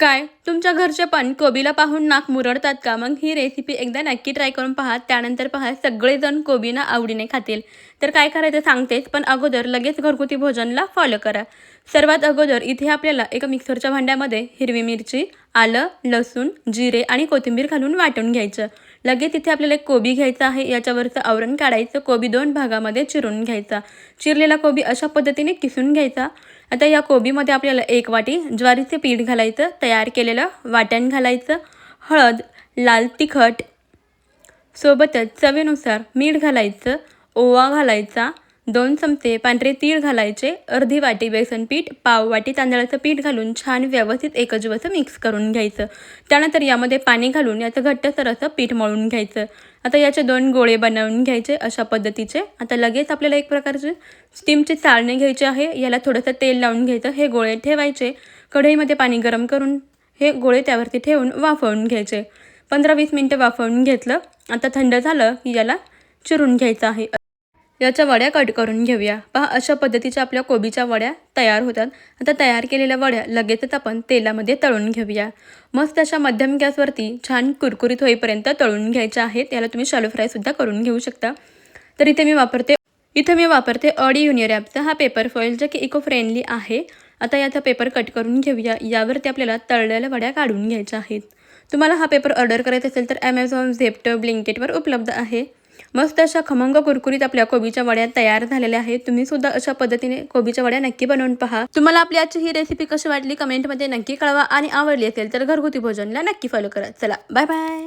काय तुमच्या घरचे पण कोबीला पाहून नाक मुरडतात का? मग ही रेसिपी एकदा नक्की ट्राय करून पहा. त्यानंतर पहा सगळेजण कोबीना आवडीने खातील. तर काय करायचं सांगतेच, पण अगोदर लगेच घरगुती भोजनला फॉलो करा. सर्वात अगोदर इथे आपल्याला एका मिक्सरच्या भांड्यामध्ये हिरवी मिरची, आलं, लसूण, जिरे आणि कोथिंबीर घालून वाटून घ्यायचं. लगेच इथे आपल्याला एक कोबी घ्यायचा आहे. याच्यावरचं आवरण काढायचं. कोबी 2 भागामध्ये चिरून घ्यायचा. चिरलेला कोबी अशा पद्धतीने किसून घ्यायचा. आता या कोबीमध्ये आपल्याला 1 वाटी ज्वारीचे पीठ घालायचं, तयार केलेलं वाटण घालायचं, हळद, लाल तिखट, सोबतच चवीनुसार मीठ घालायचं, ओवा घालायचा, 2 चमचे पांढरे तीळ घालायचे, अर्धी वाटी बेसन पीठ, पाव वाटी तांदळाचं पीठ घालून छान व्यवस्थित एकजीव असं मिक्स करून घ्यायचं. त्यानंतर यामध्ये पाणी घालून याचं घट्टसर असं पीठ मळून घ्यायचं. आता याचे 2 गोळे बनवून घ्यायचे अशा पद्धतीचे. आता लगेच आपल्याला एक प्रकारचे स्टीमचे चाळणे घ्यायचे आहे. याला थोडंसं तेल लावून घ्यायचं. हे गोळे ठेवायचे. कढईमध्ये पाणी गरम करून हे गोळे त्यावरती ठेवून वाफवून घ्यायचे. 15-20 मिनटं वाफवून घेतलं. आता थंड झालं की याला चिरून घ्यायचं आहे. याच्या वड्या कट करून घेऊया. पहा अशा पद्धतीच्या आपल्या कोबीच्या वड्या तयार होतात. आता तयार केलेल्या वड्या लगेचच आपण तेलामध्ये तळून घेऊया. मस्त अशा मध्यम गॅसवरती छान कुरकुरीत होईपर्यंत तळून घ्यायच्या आहेत. याला तुम्ही शॅलो फ्रायसुद्धा करून घेऊ शकता. तर इथे मी वापरते ऑडी युनिरॅपचा हा पेपर फॉईल, जो की इको फ्रेंडली आहे. आता याचा पेपर कट करून घेऊया. यावरती आपल्याला तळलेल्या वड्या काढून घ्यायच्या आहेत. तुम्हाला हा पेपर ऑर्डर करायचा असेल तर ॲमेझॉन, झेप्टो, ब्लिंकिटवर उपलब्ध आहे. मस्त अशा खमंग कुरकुरीत आपल्या कोबीच्या वड्या तयार झालेल्या आहेत. तुम्ही सुद्धा अशा पद्धतीने कोबीच्या वड्या नक्की बनवून पहा. तुम्हाला आपली आजची ही रेसिपी कशी वाटली कमेंटमध्ये नक्की कळवा आणि आवडली असेल तर घरगुती भोजनला नक्की फॉलो करा. चला बाय बाय.